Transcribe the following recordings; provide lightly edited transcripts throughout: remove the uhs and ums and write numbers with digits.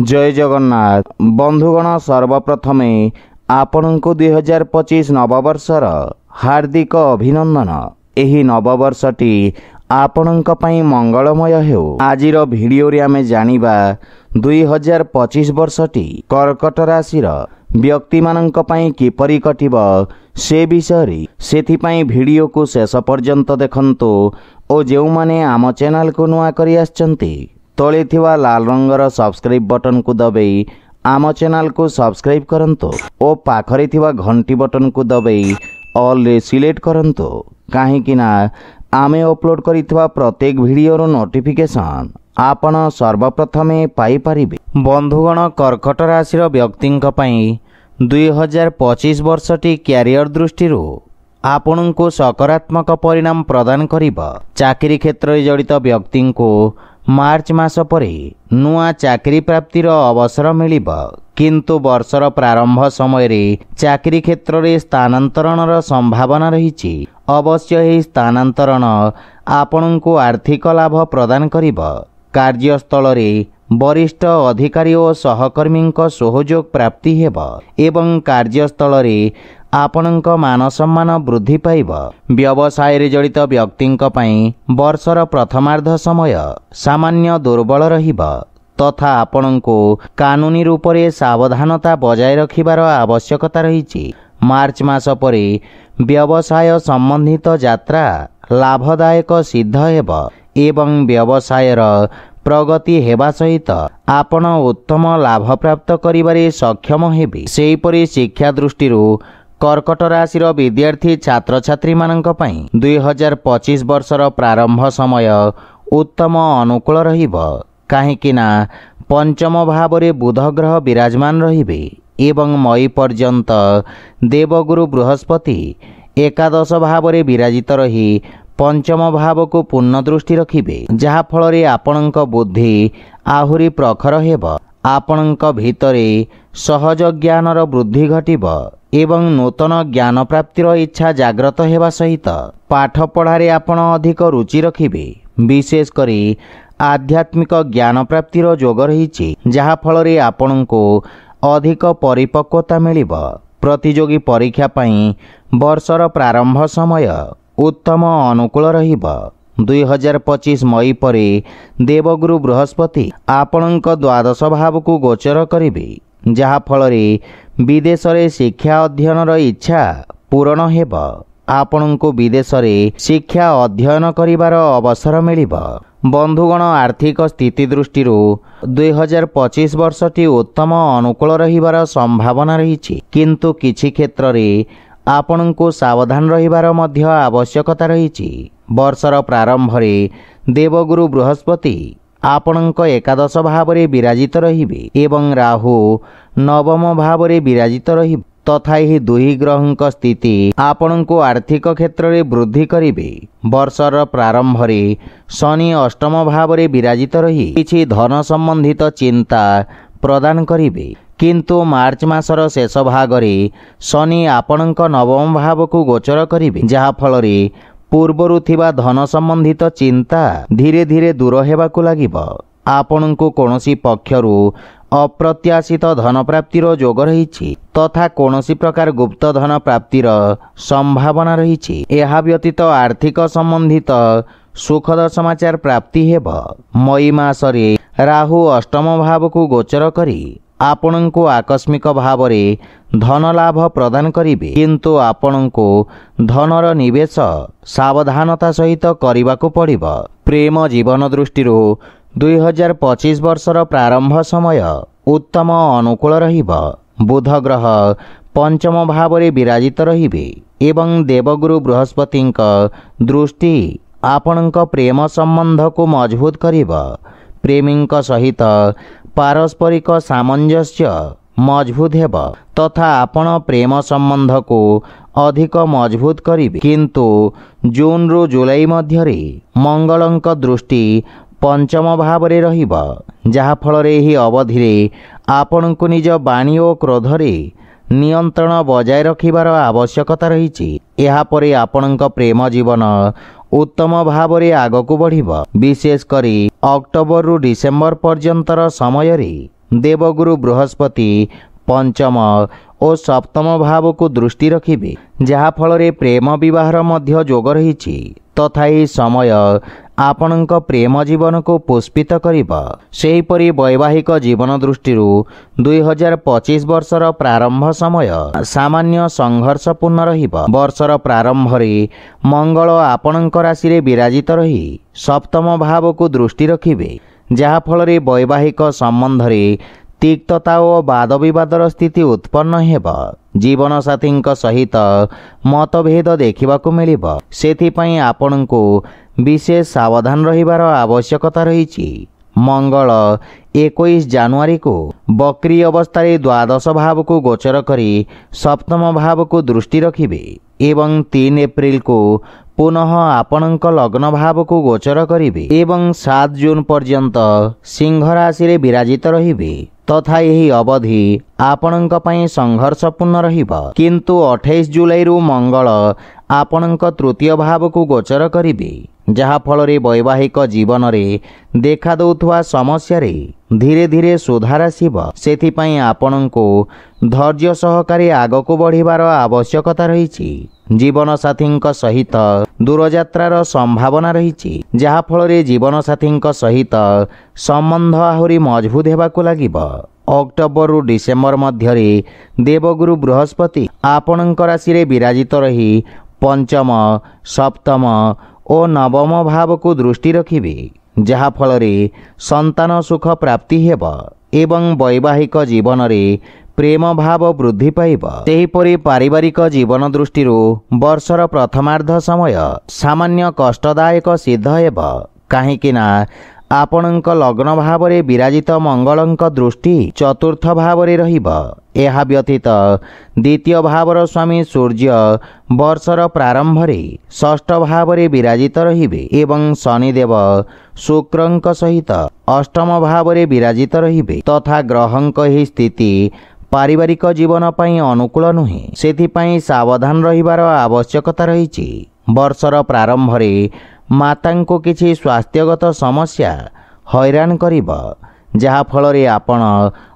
जय जगन्नाथ बंधुगण सर्वप्रथमे आपणको 2025 नववर्षर हार्दिक अभिनंदन। एही नववर्षटी आपणक पई मंगलमय हेउ। आजिर भिडियो रे आमे जानिबा 2025 वर्षटी कर्कट राशिर व्यक्ति मानक पई किपरि कटिब से विषय सेथि पई भिडियो को शेष पर्यंत देखंतु ओ जेउ माने आम चैनल को नुआ करि आछंती तळे थिवा लाल रंगर सब्सक्राइब बटन को दबाई आम चैनल को सब्सक्राइब करंतु ओ पाखरे थिवा घंटी बटन को दबाई ऑल रे सिलेक्ट करंतु काहेकि ना आमे अपलोड करिथिवा प्रत्येक वीडियो रो नोटिफिकेशन आपण सर्वप्रथमे पाई परिबे। बंधुगण कर्कट राशि व्यक्तिंक पई 2025 वर्षटी कैरियर दृष्टि आपण को सकारात्मक परिणाम प्रदान करिबा। चाकरी क्षेत्र में जड़ित व्यक्ति को मार्च मास परे नुआ चाकरी प्राप्तिर अवसर मिलिबा, किंतु वर्षर प्रारंभ समय रे चाकरी क्षेत्र में स्थानांतरणर संभावना रहिछि। अवश्य एही स्थानांतरण आपण को आर्थिक लाभ प्रदान करिबा। कार्यस्थल रे वरिष्ठ अधिकारी और सहकर्मी सहयोग प्राप्ति हेबा एवं कार्यस्थल रे आपणक मान सम्मान वृद्धि पाइब। व्यवसाय रे जड़ित व्यक्तिंक पई वर्षर प्रथमार्ध समय सामान्य दुर्बल रहिबा तथा आपणको कानूनी रूप से सावधानता बजाय रखिबार आवश्यकता रहिछि। मार्च मास परे व्यवसाय संबंधित यात्रा लाभदायक सिद्ध हेबा एवं व्यवसायर प्रगति हेबा सहित आपण उत्तम लाभ प्राप्त करिबारे सक्षम हेबे। सेहीपरि शिक्षा दृष्टि कर्कट राशिर विद्यार्थी छात्र छात्री मानक पई 2025 वर्षर प्रारंभ समय उत्तम अनुकूल रहिबो, काहेकि ना पंचम भाव रे बुध ग्रह विराजमान रहिबे एवं मई पर्यंत देवगुरु बृहस्पति एकादश भाव रे विराजित रही पंचम भाव को पूर्ण दृष्टि रखिबे, जहा फल रे आपणक बुद्धि आहुरी प्रखर हेबो। आपणक भितरे सहज ज्ञानर वृद्धि घटिब एवं नूतन ज्ञान प्राप्तिर इच्छा जाग्रत हेबा सहित पाठ पढ़ारे आपण अधिक रुचि रखिबे। विशेष करी आध्यात्मिक ज्ञान प्राप्तिर जोग रहिछि, जहा फल रे आपणको अधिक परिपक्वता मिलिब। प्रतियोगी परीक्षा पई वर्षर प्रारंभ समय उत्तम अनुकूल रहिब। 2025 मई परे देवगुरु बृहस्पति आपणक द्वादश भाव को गोचर करिबे, जहा फल रे विदेश रे शिक्षा अध्ययन इच्छा पूर्ण हेब। आपण को विदेश रे शिक्षा अध्ययन करिबार अवसर मिलिब। बंधुगण आर्थिक स्थिति दृष्टि 2025 वर्षटी उत्तम अनुकूल रहिबार संभावना रहिछि, किंतु किछि क्षेत्र रे आपण को सावधान रहिबार मध्य आवश्यकता रहिछि। वर्षर प्रारंभ रे देवगुरु बृहस्पति आपणक एकादश भाव रे विराजित रहिबे एवं राहु नवम भाव रे विराजित रहिबे तथा यही दुई ग्रहक स्थिति आपण को आर्थिक क्षेत्र रे वृद्धि करिबे। वर्षर प्रारंभ रे शनि अष्टम भाव रे विराजित रही किछि धन संबंधित चिंता प्रदान करिबे, किंतु मार्च मासर शेष भाग रे शनि आपणक नवम भाव को गोचर करिबे, जहा फल रे पूर्वरु थिबा धन संबंधित चिंता धीरे धीरे दूर हेबाकु लागिब। आपण को कोनोसी पक्षरु अप्रत्याशित धन प्राप्तिर जोग रहिछि तथा कोनोसी प्रकार गुप्त धन प्राप्तिर संभावना रहिछि। एहा व्यतीत आर्थिक संबंधित सुखद समाचार प्राप्ति हेब। मई मासरे राहु अष्टम भाव को गोचर करी आपण को आकस्मिक भाव रे धन लाभ प्रदान करिबे, किंतु आपण को धनर निवेश सावधानता सहित करिबाकु पड़िब। प्रेम जीवन दृष्टि 2025 वर्षर प्रारंभ समय उत्तम अनुकूल रहिब। बुध ग्रह पंचम भाव रे विराजित रहिबे एवं देवगुरु बृहस्पतिंक दृष्टि आपणक प्रेम संबंध को मजबूत करिब। प्रेमींक सहित पारस्परिक सामंजस्य मजबूत हेब तथा आपण प्रेम संबंध को अधिक मजबूत करिबे, किंतु जून रु जुलाई मध्य रे मंगलंक दृष्टि पंचम भाव रे रहिब, जहा फल रे ही अवधि रे आपण को निज वाणी और क्रोध रे नियंत्रण बजाय रखिबार आवश्यकता रहिछि। एहा परे आपणक प्रेम जीवन उत्तम भाव रे आगकु बढ़िब। विशेष करी अक्टोबर रु डिसेम्बर पर्यंतर समय रे देवगुरु बृहस्पति पंचम और सप्तम भाव को दृष्टि रखिबे, जहाँ फल प्रेम विवाहर मध्य जोग रही तथा यह समय आपणक प्रेम जीवन को पुष्पित करिबा। सेहीपरि वैवाहिक जीवन दृष्टि 2025 वर्षर प्रारंभ समय सामान्य संघर्षपूर्ण रहिबा। वर्षर प्रारंभ रे मंगल आपणक राशि रे विराजित रही सप्तम भाव को दृष्टि रखिबे, जहाँ फल वैवाहिक संबंध रे तिक्तता और वाद विवादर स्थिति उत्पन्न हेबा। जीवन साथी सहित मतभेद देखा मिलिबा, सेथिपई आपणको विशेष सावधान रहिबार आवश्यकता रही। मंगल 21 जानुआरी को बक्री अवस्था द्वादश भाव को गोचर करी सप्तम भाव को दृष्टि रखिबे एवं 3 एप्रिल को पुनः आपणक लग्न भाव को गोचर करिबे एवं 7 जून पर्यंत सिंह राशि रे विराजित रहिबे तथा यही अवधि आपणक पई संघर्षपूर्ण रहिबा। किंतु 28 जुलाई रु मंगल आपणक तृतीय भाव को गोचर करिबे, जहाँ फल वैवाहिक जीवन रे देखा दउथुवा समस्या रे धीरे धीरे सुधार आसिबा। सेथिपई आपणको धैर्य सहकारी आगको बढ़िबार आवश्यकता रही। जीवन साथी सहित दूरयात्रार संभावना रही, जहाँ फल जीवन साथी सहित संबंध आहुरी मजबूत हेबाकु लागिबा। अक्टोबर रु डिसेम्बर मध्य देवगुरु बृहस्पति आपणक राशि रे विराजित रही पंचम सप्तम और नवम भाव को दृष्टि रखिबे, जहाँ फल संतान सुख प्राप्ति हेबा एवं वैवाहिक जीवन रे प्रेम भाव वृद्धि पाइबा। सेहीपरि पारिवारिक जीवन दृष्टि वर्षर प्रथमार्ध समय सामान्य कष्टदायक सिद्ध हेबा, काहींकि ना आपणक लग्न भाव रे विराजित मंगलंक दृष्टि चतुर्थ भाव रे रहिबा। एहा व्यतीत द्वितीय भावर स्वामी सूर्य वर्षर प्रारंभ रे षष्ठ भाव रे विराजित रहिबे एवं शनिदेव शुक्रंक सहित अष्टम भाव रे विराजित रहिबे तथा ग्रहंक ही स्थिति पारिवारिक जीवन पई अनुकूल नुहे, सेथिपई सावधान रहिबार आवश्यकता रही। वर्षर प्रारंभ रे मातांको किछि स्वास्थ्यगत समस्या हैरान करिबा, जहाँ फल आपण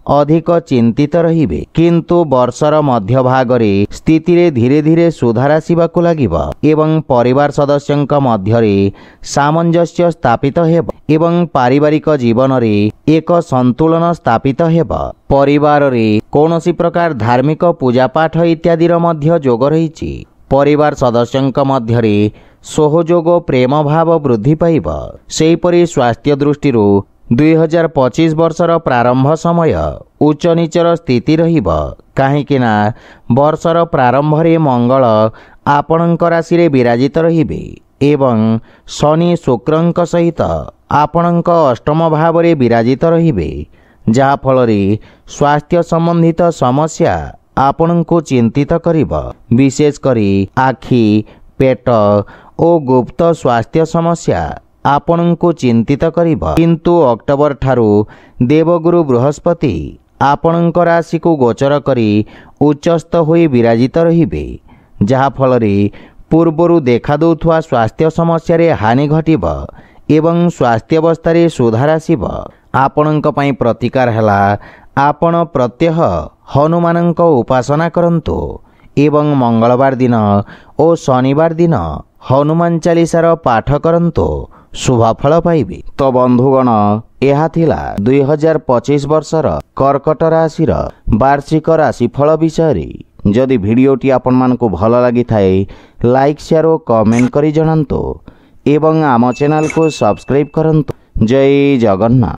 अधिक चिंतित रहिबे, किंतु वर्षर मध्य भाग रे स्थिति रे धीरे धीरे सुधार आसिबाकु लागिबा एवं परिवार सदस्यंक मध्य रे सामंजस्य स्थापित हेबा एवं पारिवारिक जीवन रे एक संतुलन स्थापित हेबा। परिवार रे कौनसी प्रकार धार्मिक पूजा पाठ इत्यादि मध्य जोग रही। परिवार सदस्यंक मध्य रे सहयोग प्रेम भाव वृद्धि पाइबा। सेहीपरि स्वास्थ्य दृष्टि 2025 वर्षर प्रारंभ समय उच्च नीचर स्थिति रहिबा, काहींकि ना वर्षर प्रारंभ रे मंगल आपणक राशि रे विराजित रहिबे एवं शनि शुक्रंक सहित आपणक अष्टम भाव रे विराजित रहिबे, जहाँ फल स्वास्थ्य संबंधित समस्या आपणको चिंतित करिबा। विशेष करी आखि पेट और गुप्त स्वास्थ्य समस्या आपणको चिंतित करिबा। किंतु अक्टोबर ठारू देवगुरु बृहस्पति आपणक राशि को गोचर करी उच्चस्थ होई विराजित रहिबे, जहाँ फल पूर्वरु देखा दउथुवा स्वास्थ्य समस्या रे हानि घटिबा एवं स्वास्थ्य अवस्था रे सुधार आसिबा। आपणक पई प्रतिकार हला आपण प्रत्यह हनुमानंक उपासना करंतु एवं मंगलवार दिन और शनिवार दिन हनुमान चालीसार पाठ करंतु शुभफल पाइबे। तो बंधुगण यह थिला 2025 वर्षर कर्कट राशि वार्षिक राशिफल विषय। जदि भिडियोटी आपण मानकु भल लगी थाए लाइक शेयर और कमेंट करी जणांतु एवं आम चैनल को सब्सक्राइब करंतु। जय जगन्नाथ।